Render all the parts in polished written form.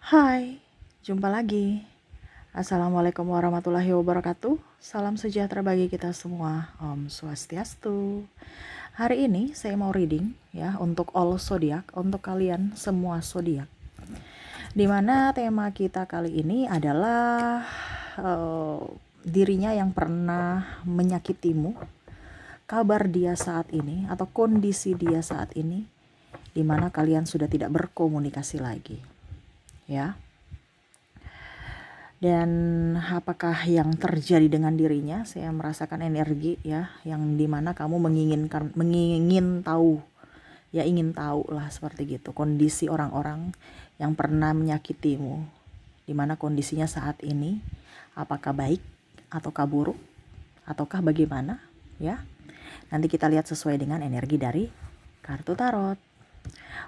Hai, jumpa lagi. Assalamualaikum warahmatullahi wabarakatuh. Salam sejahtera bagi kita semua. Om Swastiastu. Hari ini saya mau reading ya untuk all zodiak, untuk kalian semua zodiak. Dimana tema kita kali ini adalah dirinya yang pernah menyakitimu, kabar dia saat ini atau kondisi dia saat ini, dimana kalian sudah tidak berkomunikasi lagi. Ya. Dan apakah yang terjadi dengan dirinya? Saya merasakan energi ya, yang dimana kamu ingin tahu lah seperti gitu kondisi orang-orang yang pernah menyakitimu, dimana kondisinya saat ini, apakah baik ataukah buruk ataukah bagaimana ya. Nanti kita lihat sesuai dengan energi dari kartu tarot.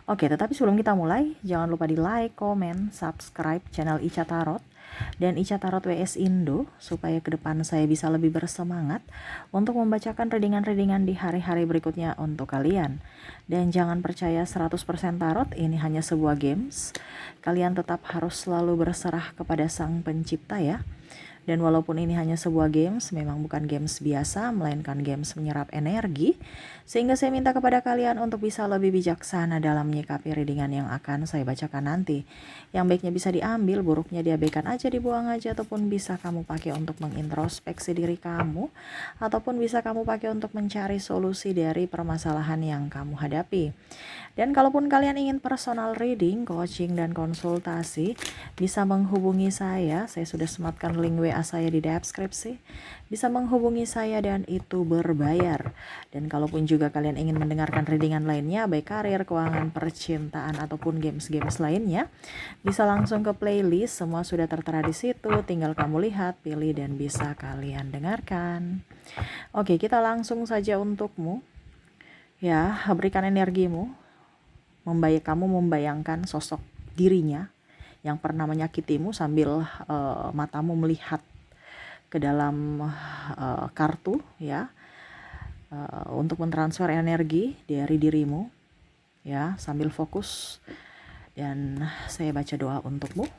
Oke, tetapi sebelum kita mulai, jangan lupa di like, komen, subscribe channel Ica Tarot dan Ica Tarot WS Indo supaya ke depan saya bisa lebih bersemangat untuk membacakan readingan-readingan di hari-hari berikutnya untuk kalian. Dan jangan percaya 100% tarot, ini hanya sebuah games. Kalian tetap harus selalu berserah kepada Sang Pencipta ya. Dan walaupun ini hanya sebuah games, memang bukan games biasa, melainkan games menyerap energi. Sehingga saya minta kepada kalian untuk bisa lebih bijaksana dalam menyikapi readingan yang akan saya bacakan nanti. Yang baiknya bisa diambil, buruknya diabaikan aja, dibuang aja, ataupun bisa kamu pakai untuk mengintrospeksi diri kamu, ataupun bisa kamu pakai untuk mencari solusi dari permasalahan yang kamu hadapi. Dan kalaupun kalian ingin personal reading, coaching, dan konsultasi, bisa menghubungi saya. Saya sudah sematkan link WA saya di deskripsi. Bisa menghubungi saya dan itu berbayar. Dan kalaupun juga kalian ingin mendengarkan readingan lainnya, baik karir, keuangan, percintaan, ataupun games-games lainnya, bisa langsung ke playlist. Semua sudah tertera di situ. Tinggal kamu lihat, pilih, dan bisa kalian dengarkan. Oke, kita langsung saja untukmu. Ya, berikan energimu. Kamu membayangkan sosok dirinya yang pernah menyakitimu sambil matamu melihat ke dalam kartu ya, untuk mentransfer energi dari dirimu ya, sambil fokus. Dan saya baca doa untukmu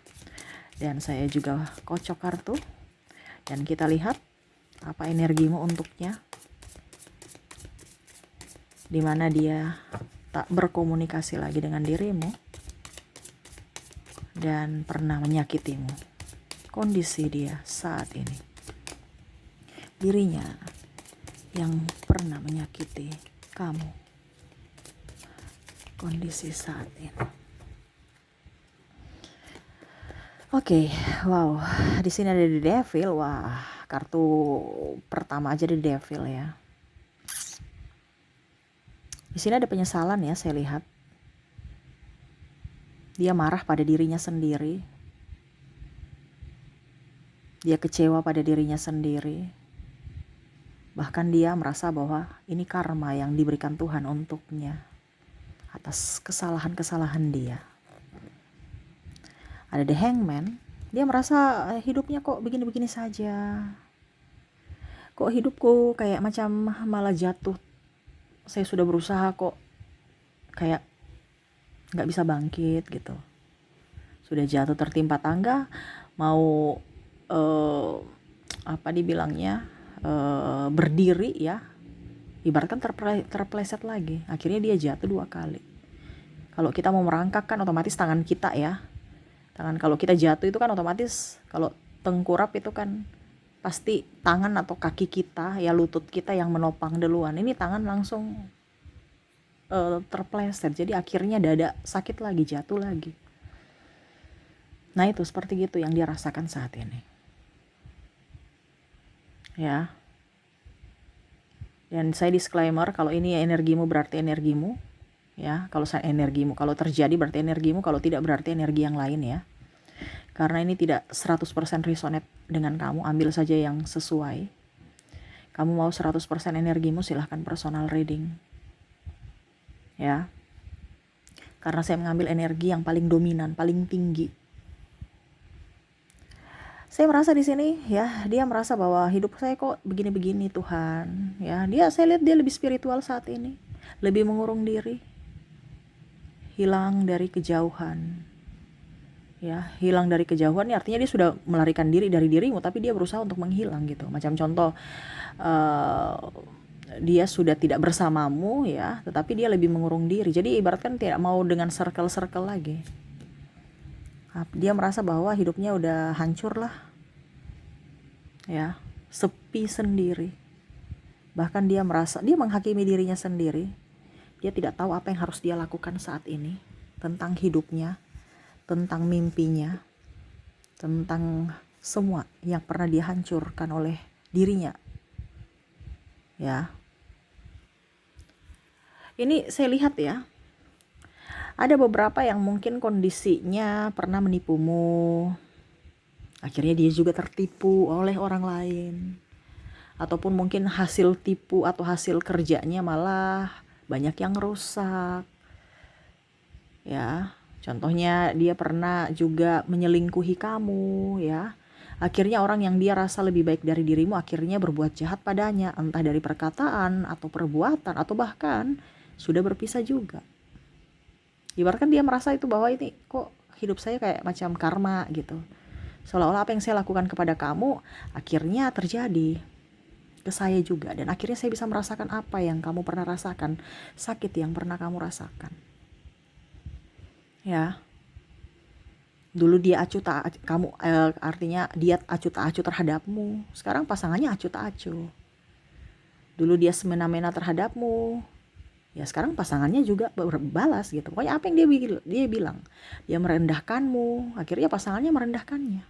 dan saya juga kocok kartu dan kita lihat apa energimu untuknya, dimana dia tak berkomunikasi lagi dengan dirimu dan pernah menyakitimu. Kondisi dia saat ini, dirinya yang pernah menyakiti kamu, kondisi saat ini. Oke, wow, di sini ada The Devil. Wah, kartu pertama aja The Devil ya. Di sini ada penyesalan ya, saya lihat. Dia marah pada dirinya sendiri. Dia kecewa pada dirinya sendiri. Bahkan dia merasa bahwa ini karma yang diberikan Tuhan untuknya atas kesalahan-kesalahan dia. Ada The Hangman. Dia merasa hidupnya kok begini-begini saja. Kok hidupku kayak macam malah jatuh. Saya sudah berusaha kok kayak gak bisa bangkit gitu. Sudah jatuh tertimpa tangga, mau berdiri ya, ibaratkan terpleset lagi. Akhirnya dia jatuh 2 kali. Kalau kita mau merangkak kan otomatis tangan kita ya. Kalau kita jatuh itu kan otomatis, kalau tengkurap itu kan pasti tangan atau kaki kita ya, lutut kita yang menopang duluan. Ini tangan langsung terpleset, jadi akhirnya dada sakit lagi, jatuh lagi. Nah itu seperti gitu yang dia rasakan saat ini ya. Dan saya disclaimer, kalau ini energimu berarti energimu ya. Kalau energimu, kalau terjadi berarti energimu, kalau tidak berarti energi yang lain ya. Karena ini tidak 100% resonate dengan kamu, ambil saja yang sesuai. Kamu mau 100% energimu, silahkan personal reading ya. Karena saya mengambil energi yang paling dominan, paling tinggi. Saya merasa di sini ya, dia merasa bahwa hidup saya kok begini-begini Tuhan ya. Saya lihat dia lebih spiritual saat ini, lebih mengurung diri, hilang dari kejauhan. Ya, hilang dari kejauhan ya artinya dia sudah melarikan diri dari dirimu, tapi dia berusaha untuk menghilang gitu. Macam contoh, eh, dia sudah tidak bersamamu ya, tetapi dia lebih mengurung diri. Jadi ibaratkan tidak mau dengan circle-circle lagi. Dia merasa bahwa hidupnya udah hancur lah, ya, sepi sendiri. Bahkan dia merasa, dia menghakimi dirinya sendiri. Dia tidak tahu apa yang harus dia lakukan saat ini, tentang hidupnya, tentang mimpinya, tentang semua yang pernah dihancurkan oleh dirinya. Ya. Ini saya lihat ya, ada beberapa yang mungkin kondisinya pernah menipumu. Akhirnya dia juga tertipu oleh orang lain. Ataupun mungkin hasil tipu atau hasil kerjanya malah banyak yang rusak. Ya, contohnya dia pernah juga menyelingkuhi kamu ya. Akhirnya orang yang dia rasa lebih baik dari dirimu akhirnya berbuat jahat padanya, entah dari perkataan atau perbuatan atau bahkan sudah berpisah juga. Ibaratkan dia merasa itu bahwa ini kok hidup saya kayak macam karma gitu. Seolah-olah apa yang saya lakukan kepada kamu akhirnya terjadi ke saya juga, dan akhirnya saya bisa merasakan apa yang kamu pernah rasakan, sakit yang pernah kamu rasakan. Ya. Dulu dia acuh tak kamu, artinya dia acuh tak acuh terhadapmu. Sekarang pasangannya acuh tak acuh. Dulu dia semena-mena terhadapmu. Ya sekarang pasangannya juga balas gitu. Pokoknya apa yang dia bilang, dia merendahkanmu, akhirnya pasangannya merendahkannya.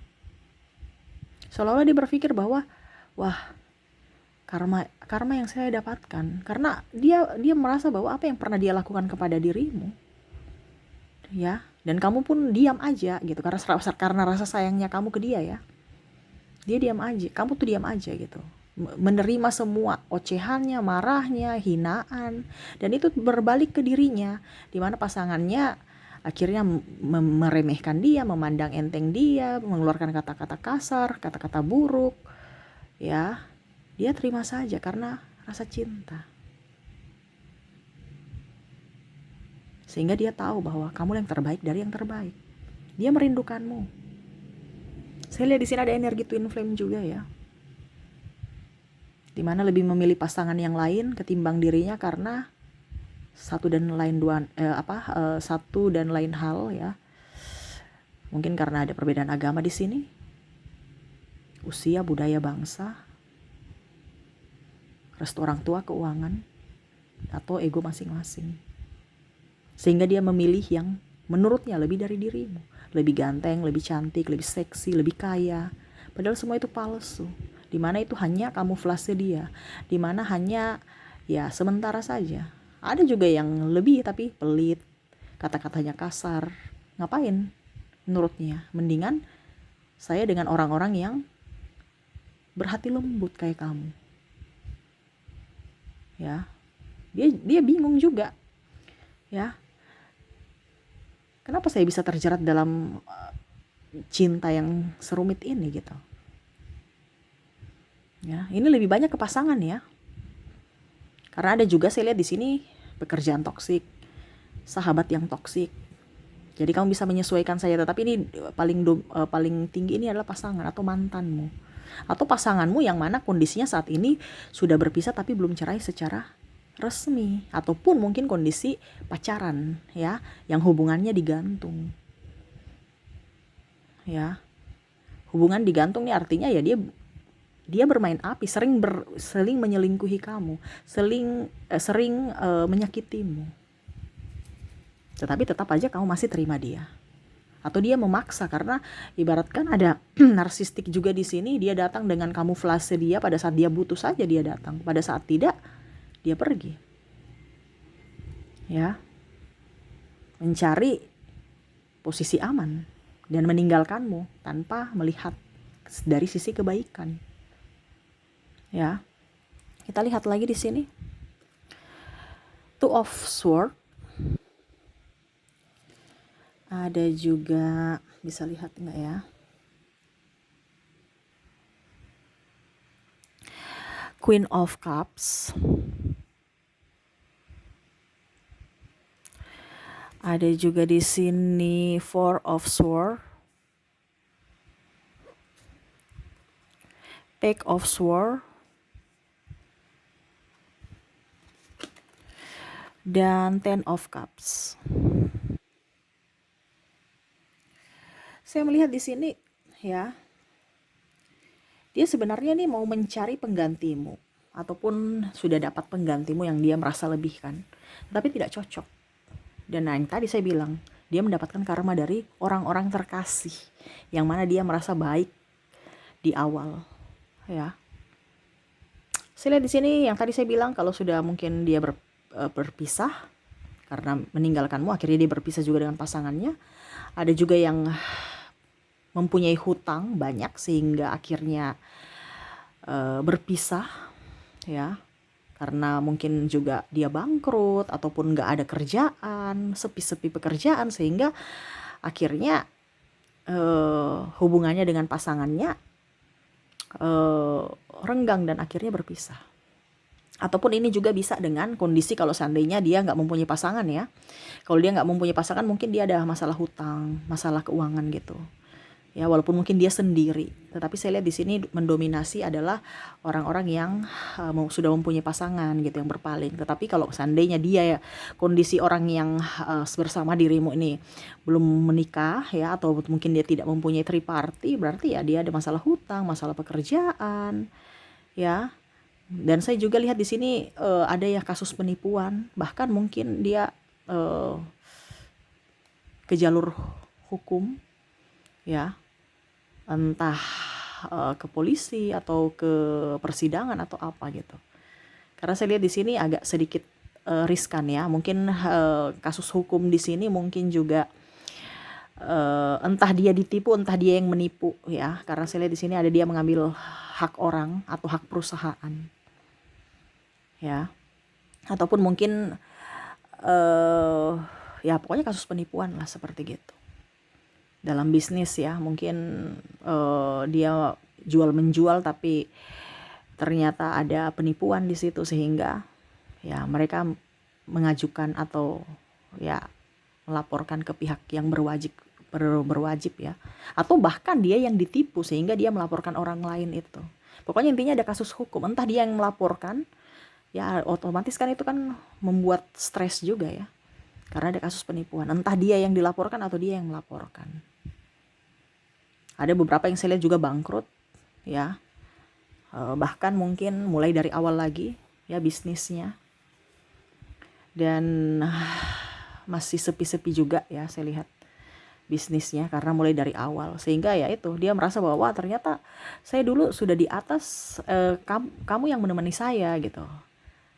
Seolah-olah dia berpikir bahwa wah, karma yang saya dapatkan karena dia merasa bahwa apa yang pernah dia lakukan kepada dirimu, ya, dan kamu pun diam aja gitu karena rasa sayangnya kamu ke dia ya. Dia diam aja, kamu tuh diam aja gitu. Menerima semua ocehannya, marahnya, hinaan, dan itu berbalik ke dirinya, di mana pasangannya akhirnya meremehkan dia, memandang enteng dia, mengeluarkan kata-kata kasar, kata-kata buruk, ya. Dia terima saja karena rasa cinta. Sehingga dia tahu bahwa kamu yang terbaik dari yang terbaik. Dia merindukanmu. Saya lihat di sini ada energi twin flame juga ya. Dimana lebih memilih pasangan yang lain ketimbang dirinya karena satu dan lain hal ya. Mungkin karena ada perbedaan agama di sini, usia, budaya, bangsa, restu orang tua, keuangan, atau ego masing-masing. Sehingga dia memilih yang menurutnya lebih dari dirimu, lebih ganteng, lebih cantik, lebih seksi, lebih kaya. Padahal semua itu palsu. Dimana itu hanya kamuflase dia, dimana hanya ya sementara saja. Ada juga yang lebih tapi pelit, kata-katanya kasar. Ngapain? Menurutnya mendingan saya dengan orang-orang yang berhati lembut kayak kamu. Ya, dia bingung juga. Ya, kenapa saya bisa terjerat dalam cinta yang serumit ini gitu. Ya, ini lebih banyak ke pasangan ya. Karena ada juga saya lihat di sini pekerjaan toksik, sahabat yang toksik. Jadi kamu bisa menyesuaikan saya, tetapi ini paling tinggi ini adalah pasangan atau mantanmu. Atau pasanganmu yang mana kondisinya saat ini sudah berpisah tapi belum cerai secara resmi, ataupun mungkin kondisi pacaran ya, yang hubungannya digantung. Ya. Hubungan digantung nih artinya ya dia bermain api, sering menyelingkuhi kamu, sering menyakitimu. Tetapi tetap aja kamu masih terima dia. Atau dia memaksa karena ibaratkan ada narsistik juga di sini, dia datang dengan kamuflase dia, pada saat dia butuh saja dia datang, pada saat tidak dia pergi. Ya. Mencari posisi aman dan meninggalkanmu tanpa melihat dari sisi kebaikan. Ya. Kita lihat lagi di sini. Two of Swords. Ada juga, bisa lihat enggak ya? Queen of Cups. Ada juga di sini Four of Swords. Page of Swords, dan Ten of Cups. Saya melihat di sini ya, dia sebenarnya nih mau mencari penggantimu, ataupun sudah dapat penggantimu yang dia merasa lebih kan, tapi tidak cocok. Dan yang tadi saya bilang, dia mendapatkan karma dari orang-orang terkasih, yang mana dia merasa baik di awal, ya. Saya lihat di sini yang tadi saya bilang, kalau sudah mungkin dia berpisah karena meninggalkanmu, akhirnya dia berpisah juga dengan pasangannya. Ada juga yang mempunyai hutang banyak sehingga akhirnya berpisah, ya. Karena mungkin juga dia bangkrut ataupun nggak ada kerjaan, sepi-sepi pekerjaan, sehingga akhirnya hubungannya dengan pasangannya renggang dan akhirnya berpisah. Ataupun ini juga bisa dengan kondisi kalau seandainya dia nggak mempunyai pasangan ya. Kalau dia nggak mempunyai pasangan, mungkin dia ada masalah hutang, masalah keuangan gitu. Ya, walaupun mungkin dia sendiri, tetapi saya lihat di sini mendominasi adalah orang-orang yang sudah mempunyai pasangan gitu, yang berpaling. Tetapi kalau seandainya dia ya, kondisi orang yang bersama dirimu ini belum menikah ya, atau mungkin dia tidak mempunyai triparty, berarti ya dia ada masalah hutang, masalah pekerjaan, ya. Dan saya juga lihat di sini ada ya kasus penipuan, bahkan mungkin dia ke jalur hukum, ya, entah ke polisi atau ke persidangan atau apa gitu. Karena saya lihat di sini agak sedikit riskan ya. Mungkin kasus hukum di sini mungkin juga entah dia ditipu, entah dia yang menipu ya. Karena saya lihat di sini ada dia mengambil hak orang atau hak perusahaan, ya. Ataupun mungkin ya pokoknya kasus penipuan lah seperti gitu. Dalam bisnis ya, mungkin dia jual menjual tapi ternyata ada penipuan di situ, sehingga ya mereka mengajukan atau ya melaporkan ke pihak yang berwajib ya, atau bahkan dia yang ditipu sehingga dia melaporkan orang lain itu. Pokoknya intinya ada kasus hukum, entah dia yang melaporkan ya, otomatis kan itu kan membuat stres juga ya, karena ada kasus penipuan, entah dia yang dilaporkan atau dia yang melaporkan. Ada beberapa yang saya lihat juga bangkrut ya, bahkan mungkin mulai dari awal lagi ya bisnisnya, dan masih sepi-sepi juga ya saya lihat bisnisnya karena mulai dari awal, sehingga ya itu dia merasa bahwa ternyata saya dulu sudah di atas, kamu yang menemani saya gitu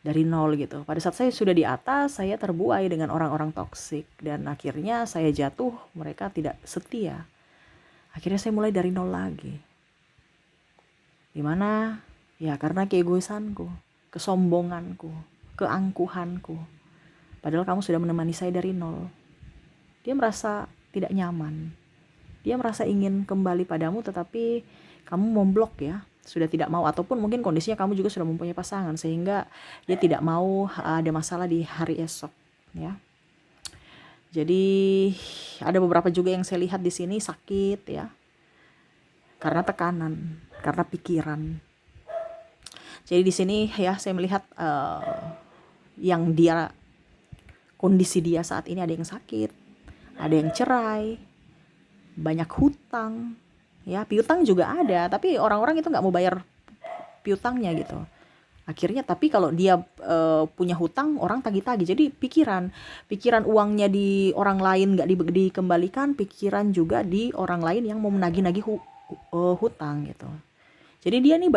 dari nol gitu. Pada saat saya sudah di atas, saya terbuai dengan orang-orang toksik dan akhirnya saya jatuh, mereka tidak setia. Akhirnya saya mulai dari nol lagi. Dimana ya karena keegoisanku, kesombonganku, keangkuhanku. Padahal kamu sudah menemani saya dari nol. Dia merasa tidak nyaman. Dia merasa ingin kembali padamu, tetapi kamu memblok ya, sudah tidak mau. Ataupun mungkin kondisinya kamu juga sudah mempunyai pasangan, sehingga dia tidak mau ada masalah di hari esok ya. Jadi ada beberapa juga yang saya lihat di sini sakit ya, karena tekanan, karena pikiran. Jadi di sini ya saya melihat yang dia, kondisi dia saat ini, ada yang sakit, ada yang cerai, banyak hutang ya, piutang juga ada, tapi orang-orang itu nggak mau bayar piutangnya gitu. Akhirnya tapi kalau dia punya hutang, orang tagih-tagih. Jadi pikiran uangnya di orang lain nggak dikembalikan, pikiran juga di orang lain yang mau menagih-nagih hutang gitu. Jadi dia nih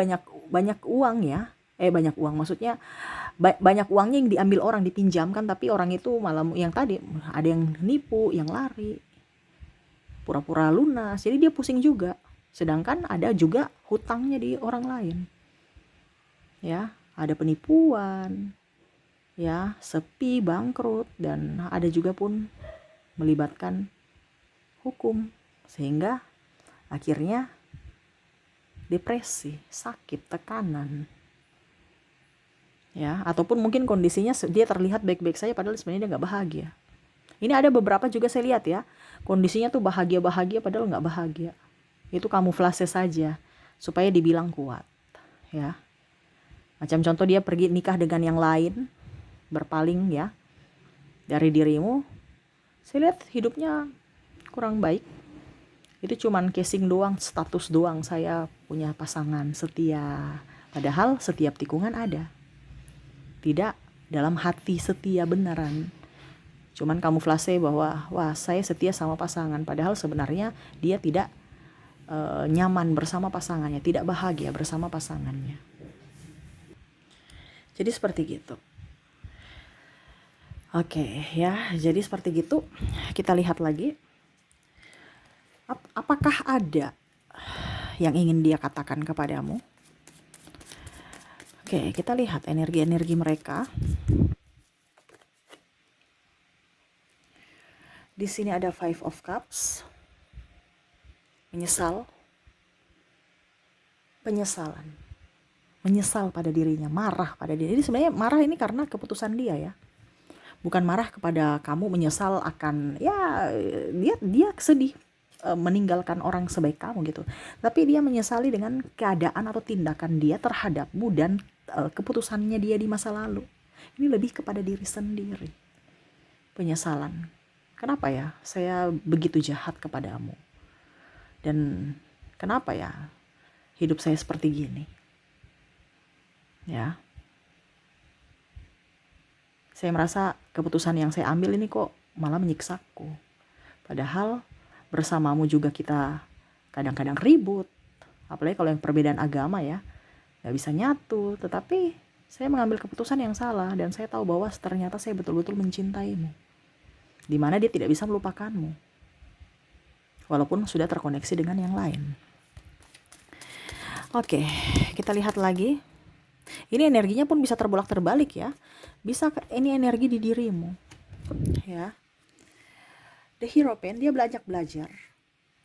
banyak uang ya, banyak uang maksudnya banyak uangnya yang diambil orang, dipinjamkan, tapi orang itu malah yang tadi ada yang nipu, yang lari, pura-pura lunas. Jadi dia pusing juga, sedangkan ada juga hutangnya di orang lain ya, ada penipuan ya, sepi, bangkrut, dan ada juga pun melibatkan hukum, sehingga akhirnya depresi, sakit, tekanan ya. Ataupun mungkin kondisinya dia terlihat baik-baik saja padahal sebenarnya dia nggak bahagia. Ini ada beberapa juga saya lihat ya, kondisinya tuh bahagia-bahagia padahal nggak bahagia. Itu kamuflase saja supaya dibilang kuat. ya. Macam contoh dia pergi nikah dengan yang lain, berpaling ya dari dirimu. Saya lihat hidupnya kurang baik. Itu cuman casing doang, status doang, saya punya pasangan setia. Padahal setiap tikungan ada. Tidak dalam hati setia beneran. Cuman kamuflase bahwa wah saya setia sama pasangan. Padahal sebenarnya dia tidak nyaman bersama pasangannya, tidak bahagia bersama pasangannya. Jadi seperti gitu. Oke ya, jadi seperti gitu. Kita lihat lagi. Apakah ada yang ingin dia katakan kepadamu? Oke, kita lihat energi-energi mereka. Di sini ada Five of Cups. Penyesalan. Menyesal pada dirinya, marah pada diri. Jadi sebenarnya marah ini karena keputusan dia ya. Bukan marah kepada kamu menyesal akan ya dia sedih meninggalkan orang sebaik kamu gitu. Tapi dia menyesali dengan keadaan atau tindakan dia terhadapmu dan keputusannya dia di masa lalu. Ini lebih kepada diri sendiri. Penyesalan. Kenapa ya saya begitu jahat kepadamu? Dan kenapa ya hidup saya seperti gini? Ya. Saya merasa keputusan yang saya ambil ini kok malah menyiksaku. Padahal bersamamu juga kita kadang-kadang ribut. Apalagi kalau yang perbedaan agama ya. Gak bisa nyatu. Tetapi saya mengambil keputusan yang salah. Dan saya tahu bahwa ternyata saya betul-betul mencintaimu. Dimana dia tidak bisa melupakanmu. Walaupun sudah terkoneksi dengan yang lain. Oke, kita lihat lagi. Ini energinya pun bisa terbolak-terbalik ya. Bisa ini energi di dirimu. Ya. The Hierophant dia belajar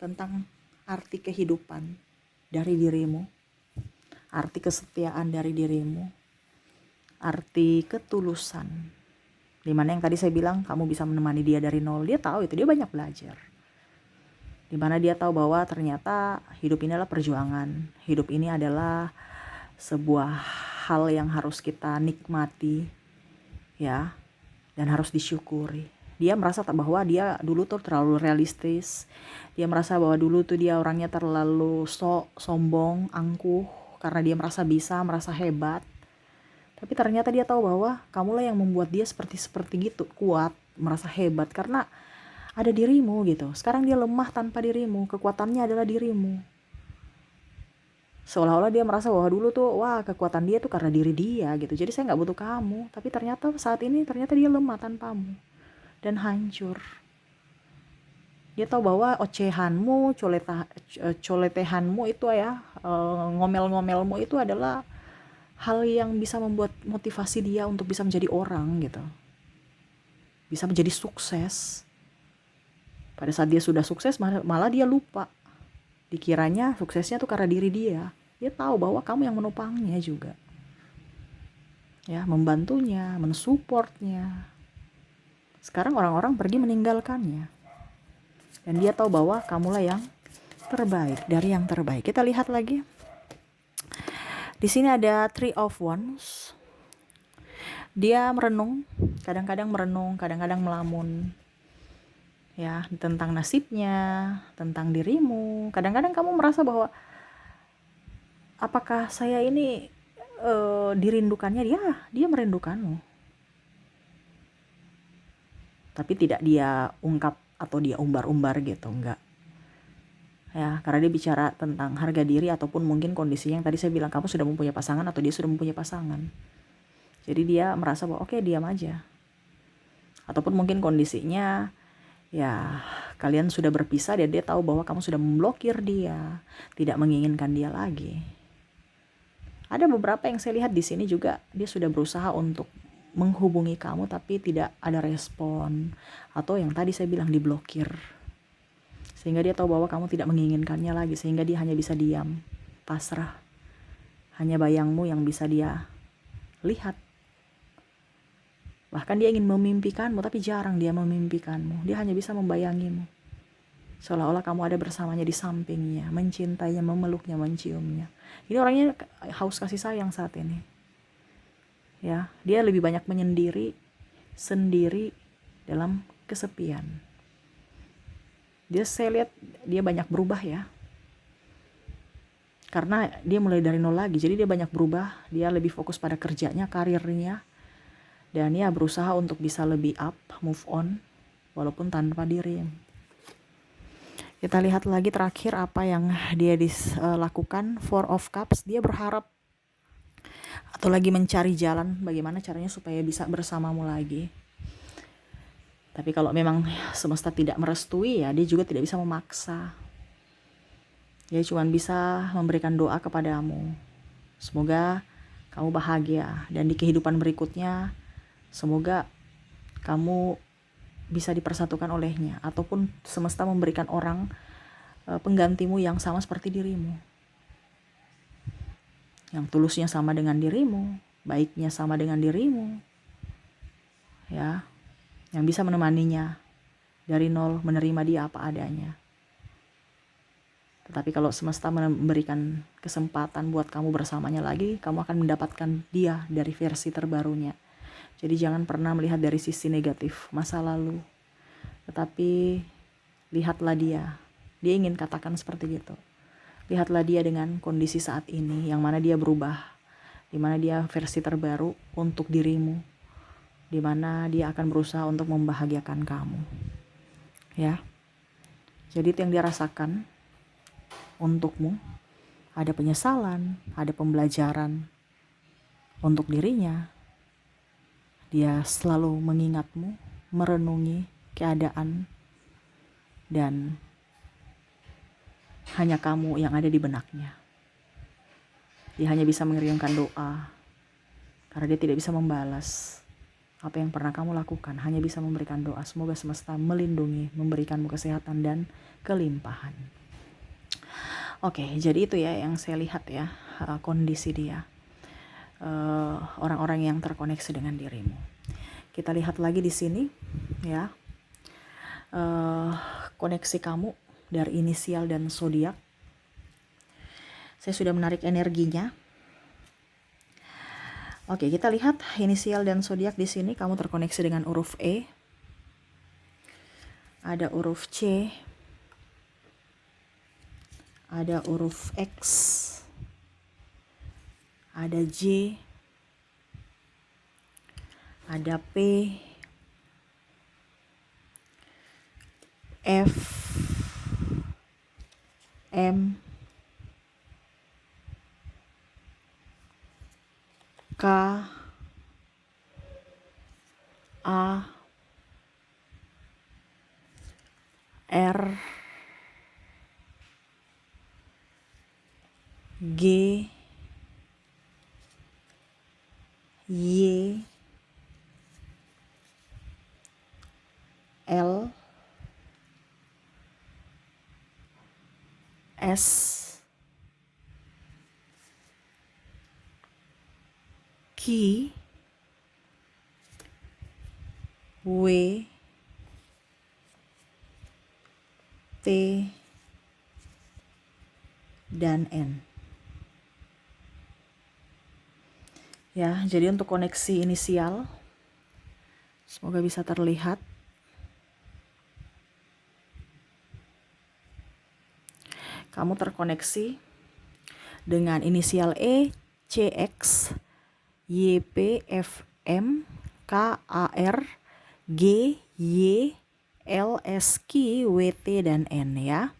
tentang arti kehidupan dari dirimu. Arti kesetiaan dari dirimu. Arti ketulusan. Dimana yang tadi saya bilang kamu bisa menemani dia dari nol. Dia tahu itu, dia banyak belajar. Dimana dia tahu bahwa ternyata hidup ini adalah perjuangan. Hidup ini adalah sebuah hal yang harus kita nikmati ya, dan harus disyukuri. Dia merasa bahwa dia dulu tuh terlalu realistis. Dia merasa bahwa dulu tuh dia orangnya terlalu sombong, angkuh karena dia merasa bisa, merasa hebat. Tapi ternyata dia tahu bahwa kamulah yang membuat dia seperti gitu, kuat, merasa hebat karena ada dirimu gitu. Sekarang dia lemah tanpa dirimu, kekuatannya adalah dirimu. Seolah-olah dia merasa bahwa dulu tuh wah kekuatan dia tuh karena diri dia gitu. Jadi saya gak butuh kamu. Tapi ternyata saat ini ternyata dia lemah tanpamu. Dan hancur. Dia tahu bahwa ocehanmu, coletehanmu itu ya, ngomel-ngomelmu itu adalah hal yang bisa membuat motivasi dia untuk bisa menjadi orang gitu. Bisa menjadi sukses. Pada saat dia sudah sukses malah dia lupa. Dikiranya suksesnya tuh karena diri dia. Dia tahu bahwa kamu yang menopangnya juga. Ya, membantunya, mensupportnya. Sekarang orang-orang pergi meninggalkannya. Dan dia tahu bahwa kamulah yang terbaik, dari yang terbaik. Kita lihat lagi. Di sini ada Three of Wands. Dia merenung, kadang-kadang merenung, kadang-kadang melamun. Ya, tentang nasibnya, tentang dirimu. Kadang-kadang kamu merasa bahwa apakah saya ini dirindukannya? Dia merindukanmu. Tapi tidak dia ungkap atau dia umbar-umbar gitu, enggak. Ya, karena dia bicara tentang harga diri ataupun mungkin kondisinya yang tadi saya bilang kamu sudah mempunyai pasangan atau dia sudah mempunyai pasangan. Jadi dia merasa bahwa oke, diam aja. Ataupun mungkin kondisinya ya kalian sudah berpisah dan dia tahu bahwa kamu sudah memblokir dia, tidak menginginkan dia lagi. Ada beberapa yang saya lihat di sini juga dia sudah berusaha untuk menghubungi kamu tapi tidak ada respon, atau yang tadi saya bilang diblokir. Sehingga dia tahu bahwa kamu tidak menginginkannya lagi, sehingga dia hanya bisa diam, pasrah. Hanya bayangmu yang bisa dia lihat. Bahkan dia ingin memimpikanmu tapi jarang dia memimpikanmu. Dia hanya bisa membayangimu. Seolah-olah kamu ada bersamanya di sampingnya, mencintainya, memeluknya, menciumnya. Ini orangnya haus kasih sayang saat ini. Ya, dia lebih banyak menyendiri, sendiri dalam kesepian. Saya lihat dia banyak berubah ya. Karena dia mulai dari nol lagi, jadi dia banyak berubah. Dia lebih fokus pada kerjanya, karirnya. Dan dia berusaha untuk bisa lebih up, move on, walaupun tanpa diri. Kita lihat lagi terakhir apa yang dia lakukan. Four of Cups, dia berharap atau lagi mencari jalan bagaimana caranya supaya bisa bersamamu lagi. Tapi kalau memang semesta tidak merestui ya, dia juga tidak bisa memaksa. Dia cuma bisa memberikan doa kepadamu. Semoga kamu bahagia dan di kehidupan berikutnya semoga kamu bisa dipersatukan olehnya, ataupun semesta memberikan orang penggantimu yang sama seperti dirimu, yang tulusnya sama dengan dirimu, baiknya sama dengan dirimu, ya, yang bisa menemaninya dari nol, menerima dia apa adanya. Tetapi kalau semesta memberikan kesempatan buat kamu bersamanya lagi, kamu akan mendapatkan dia dari versi terbarunya. Jadi jangan pernah melihat dari sisi negatif masa lalu, tetapi lihatlah dia. Dia ingin katakan seperti itu. Lihatlah dia dengan kondisi saat ini, yang mana dia berubah, di mana dia versi terbaru untuk dirimu, di mana dia akan berusaha untuk membahagiakan kamu. Ya. Jadi itu yang dia rasakan untukmu. Ada penyesalan, ada pembelajaran untuk dirinya. Dia selalu mengingatmu, merenungi keadaan, dan hanya kamu yang ada di benaknya. Dia hanya bisa mengirimkan doa, karena dia tidak bisa membalas apa yang pernah kamu lakukan. Hanya bisa memberikan doa, semoga semesta melindungi, memberikanmu kesehatan dan kelimpahan. Oke, jadi itu ya yang saya lihat ya, kondisi dia. Orang-orang yang terkoneksi dengan dirimu. Kita lihat lagi di sini ya, koneksi kamu dari inisial dan zodiak. Saya sudah menarik energinya. Oke, kita lihat inisial dan zodiak di sini. Kamu terkoneksi dengan huruf E, ada huruf C, ada huruf X, ada J, ada P, F, M, K, A, R, G, Y, L, S, Q, W, T, dan N. Ya, jadi untuk koneksi inisial, semoga bisa terlihat. Kamu terkoneksi dengan inisial E, C, X, Y, P, F, M, K, A, R, G, Y, L, S, Q, W, T, dan N ya.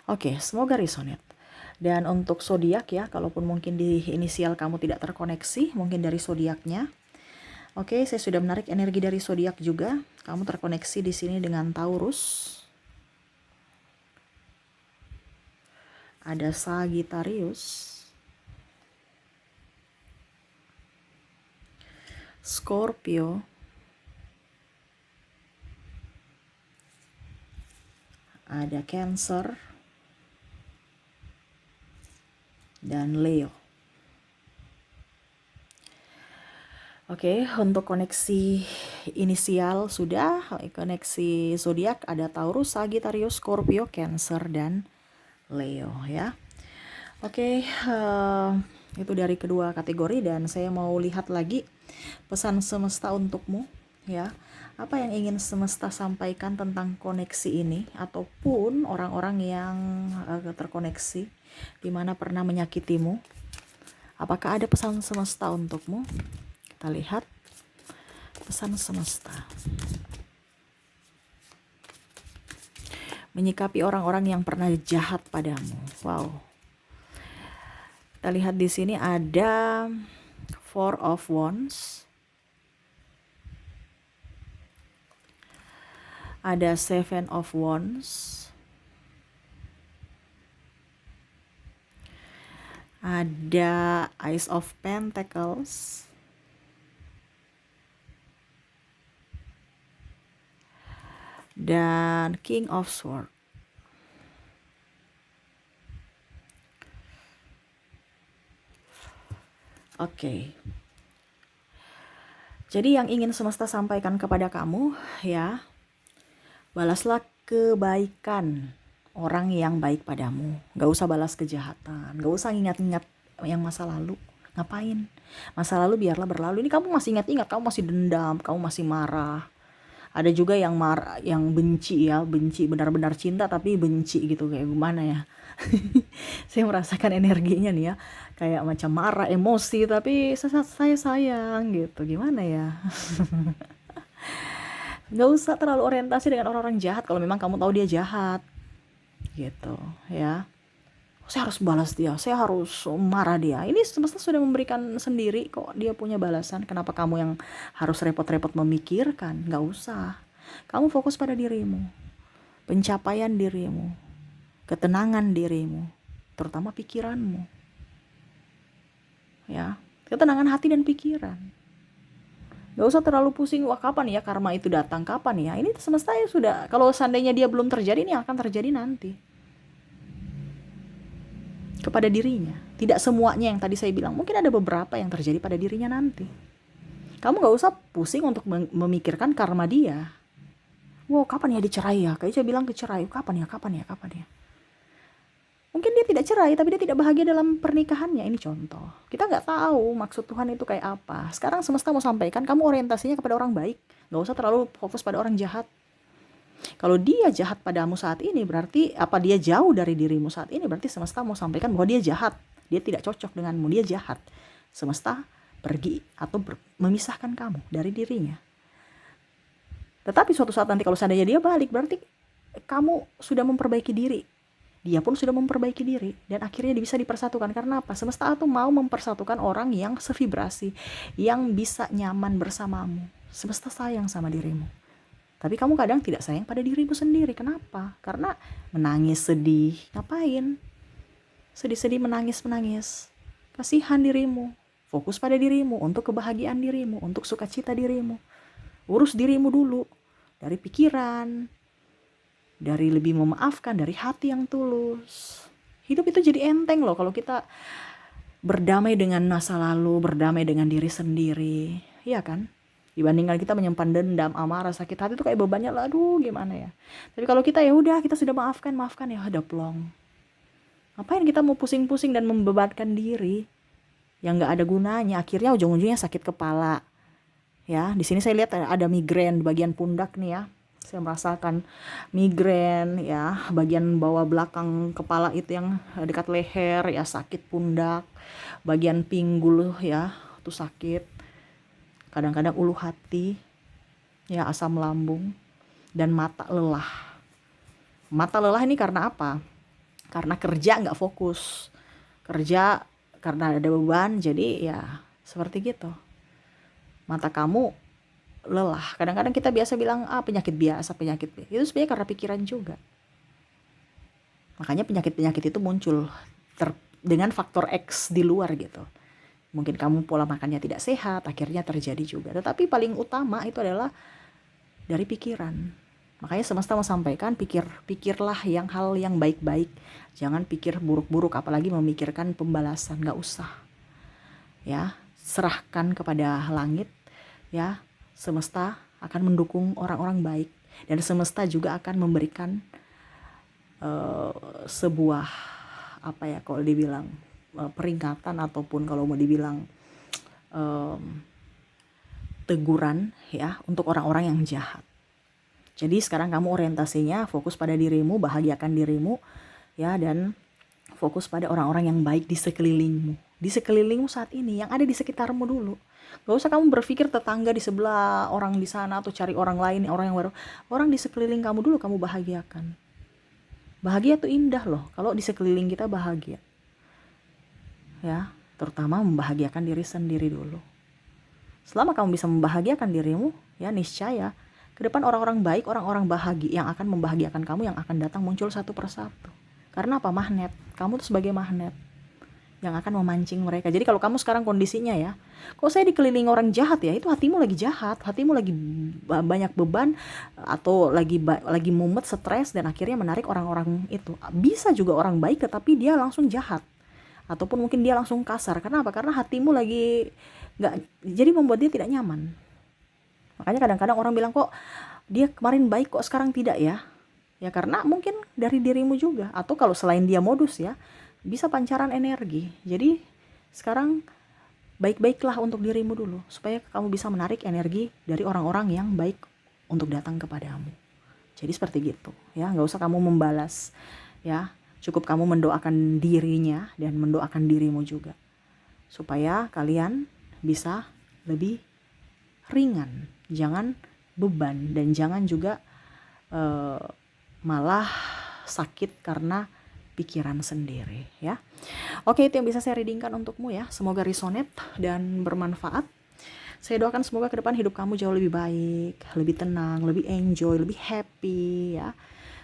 Oke, semoga resonate. Dan untuk zodiak ya, kalaupun mungkin di inisial kamu tidak terkoneksi, mungkin dari zodiaknya. Oke, saya sudah menarik energi dari zodiak juga. Kamu terkoneksi di sini dengan Taurus. Ada Sagittarius, Scorpio, ada Cancer, dan Leo. Oke, untuk koneksi inisial sudah, koneksi zodiak ada Taurus, Sagittarius, Scorpio, Cancer, dan Leo ya. Oke, itu dari kedua kategori dan saya mau lihat lagi pesan semesta untukmu ya. Apa yang ingin semesta sampaikan tentang koneksi ini ataupun orang-orang yang terkoneksi di mana pernah menyakitimu? Apakah ada pesan semesta untukmu? Kita lihat pesan semesta. Menyikapi orang-orang yang pernah jahat padamu. Wow. Kita lihat di sini ada Four of Wands. Ada Seven of Wands. Ada Ace of Pentacles. Dan King of Swords. Oke. Jadi yang ingin semesta sampaikan kepada kamu ya, balaslah kebaikan orang yang baik padamu. Gak usah balas kejahatan, gak usah ingat-ingat yang masa lalu. Ngapain? Masa lalu biarlah berlalu. Ini kamu masih ingat-ingat, kamu masih dendam, kamu masih marah. Ada juga yang marah, yang benci ya, benci benar-benar cinta tapi benci gitu, kayak gimana ya. Saya merasakan energinya nih ya, kayak macam marah, emosi tapi saya sayang gitu, gimana ya. Nggak usah terlalu orientasi dengan orang-orang jahat kalau memang kamu tahu dia jahat gitu ya. Saya harus balas dia, saya harus marah dia. Ini semesta sudah memberikan sendiri kok, dia punya balasan. Kenapa kamu yang harus repot-repot memikirkan? Nggak usah. Kamu fokus pada dirimu, pencapaian dirimu, ketenangan dirimu, terutama pikiranmu. Ya, ketenangan hati dan pikiran. Gak usah terlalu pusing, wah kapan ya karma itu datang, kapan ya. Ini semesta ya sudah, kalau seandainya dia belum terjadi, ini akan terjadi nanti. Kepada dirinya. Tidak semuanya yang tadi saya bilang, mungkin ada beberapa yang terjadi pada dirinya nanti. Kamu gak usah pusing untuk memikirkan karma dia. Wow, kapan ya dicerai ya? Kayak saya bilang kecerai, kapan ya? Mungkin dia tidak cerai, tapi dia tidak bahagia dalam pernikahannya. Ini contoh. Kita nggak tahu maksud Tuhan itu kayak apa. Sekarang semesta mau sampaikan, kamu orientasinya kepada orang baik. Nggak usah terlalu fokus pada orang jahat. Kalau dia jahat padamu saat ini, berarti apa dia jauh dari dirimu saat ini, berarti semesta mau sampaikan bahwa dia jahat. Dia tidak cocok denganmu, dia jahat. Semesta pergi atau memisahkan kamu dari dirinya. Tetapi suatu saat nanti kalau seandainya dia balik, berarti kamu sudah memperbaiki diri. Dia pun sudah memperbaiki diri dan akhirnya bisa dipersatukan. Karena apa? Semesta itu mau mempersatukan orang yang sevibrasi, yang bisa nyaman bersamamu. Semesta sayang sama dirimu. Tapi kamu kadang tidak sayang pada dirimu sendiri. Kenapa? Karena menangis, sedih. Ngapain? Sedih-sedih, menangis-menangis. Kasihan dirimu. Fokus pada dirimu, untuk kebahagiaan dirimu, untuk sukacita dirimu. Urus dirimu dulu. Dari pikiran, dari lebih memaafkan, dari hati yang tulus. Hidup itu jadi enteng loh kalau kita berdamai dengan masa lalu, berdamai dengan diri sendiri. Iya kan? Dibandingkan kita menyimpan dendam, amarah, sakit hati itu kayak bebannya, aduh gimana ya. Tapi kalau kita ya udah, kita sudah maafkan ya udah plong. Ngapain kita mau pusing-pusing dan membebankan diri yang nggak ada gunanya? Akhirnya ujung-ujungnya sakit kepala. Ya, di sini saya lihat ada migrain di bagian pundak nih ya. Saya merasakan migrain ya, bagian bawah belakang kepala itu yang dekat leher ya sakit, pundak, bagian pinggul ya itu sakit. Kadang-kadang ulu hati, ya asam lambung, dan mata lelah. Mata lelah ini karena apa? Karena kerja nggak fokus. Kerja karena ada beban, jadi ya seperti gitu. Mata kamu lelah. Kadang-kadang kita biasa bilang, penyakit biasa, itu sebenarnya karena pikiran juga. Makanya penyakit-penyakit itu muncul dengan faktor X di luar gitu. Mungkin kamu pola makannya tidak sehat, akhirnya terjadi juga. Tetapi paling utama itu adalah dari pikiran. Makanya semesta mau sampaikan, pikirlah hal yang baik-baik. Jangan pikir buruk-buruk, apalagi memikirkan pembalasan, gak usah. Ya, serahkan kepada langit, ya. Semesta akan mendukung orang-orang baik, dan semesta juga akan memberikan sebuah apa ya, kalau dibilang peringatan, ataupun kalau mau dibilang teguran ya, untuk orang-orang yang jahat. Jadi sekarang kamu orientasinya fokus pada dirimu, bahagiakan dirimu ya, dan fokus pada orang-orang yang baik di sekelilingmu. Di sekelilingmu saat ini, yang ada di sekitarmu dulu. Gak usah kamu berpikir tetangga di sebelah, orang di sana, atau cari orang lain, orang yang baru. Orang di sekeliling kamu dulu kamu bahagiakan. Bahagia tuh indah loh kalau di sekeliling kita bahagia. Ya, terutama membahagiakan diri sendiri dulu. Selama kamu bisa membahagiakan dirimu, ya niscaya ke depan orang-orang baik, orang-orang bahagia yang akan membahagiakan kamu yang akan datang muncul satu persatu. Karena apa? Magnet. Kamu tuh sebagai magnet yang akan memancing mereka. Jadi kalau kamu sekarang kondisinya ya, kok saya dikelilingi orang jahat ya, itu hatimu lagi jahat, hatimu lagi banyak beban, atau lagi mumet, stres, dan akhirnya menarik orang-orang itu. Bisa juga orang baik tetapi dia langsung jahat, ataupun mungkin dia langsung kasar. Karena apa? Karena hatimu lagi nggak, jadi membuat dia tidak nyaman. Makanya kadang-kadang orang bilang, kok dia kemarin baik kok sekarang tidak ya. Ya karena mungkin dari dirimu juga, atau kalau selain dia modus ya, bisa pancaran energi. Jadi sekarang baik-baiklah untuk dirimu dulu, supaya kamu bisa menarik energi dari orang-orang yang baik untuk datang kepadamu. Jadi seperti gitu ya, nggak usah kamu membalas ya, cukup kamu mendoakan dirinya dan mendoakan dirimu juga, supaya kalian bisa lebih ringan, jangan beban, dan jangan juga malah sakit karena pikiran sendiri ya. Oke, itu yang bisa saya readingkan untukmu ya. Semoga resonate dan bermanfaat. Saya doakan semoga ke depan hidup kamu jauh lebih baik, lebih tenang, lebih enjoy, lebih happy ya.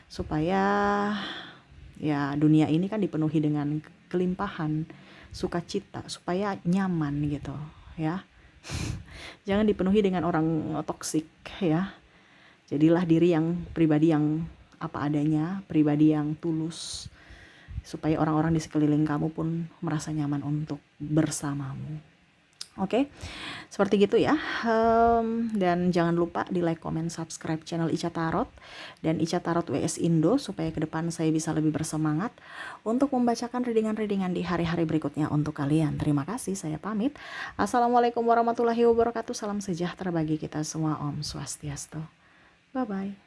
Supaya ya dunia ini kan dipenuhi dengan kelimpahan, sukacita, supaya nyaman gitu ya. Jangan dipenuhi dengan orang toksik ya. Jadilah diri yang pribadi yang apa adanya, pribadi yang tulus, supaya orang-orang di sekeliling kamu pun merasa nyaman untuk bersamamu. Oke, seperti gitu ya. Dan jangan lupa di like, comment, subscribe channel Ica Tarot dan Ica Tarot WS Indo, supaya ke depan saya bisa lebih bersemangat untuk membacakan readingan-readingan di hari-hari berikutnya untuk kalian. Terima kasih, saya pamit. Assalamualaikum warahmatullahi wabarakatuh. Salam sejahtera bagi kita semua. Om Swastiastu. Bye-bye.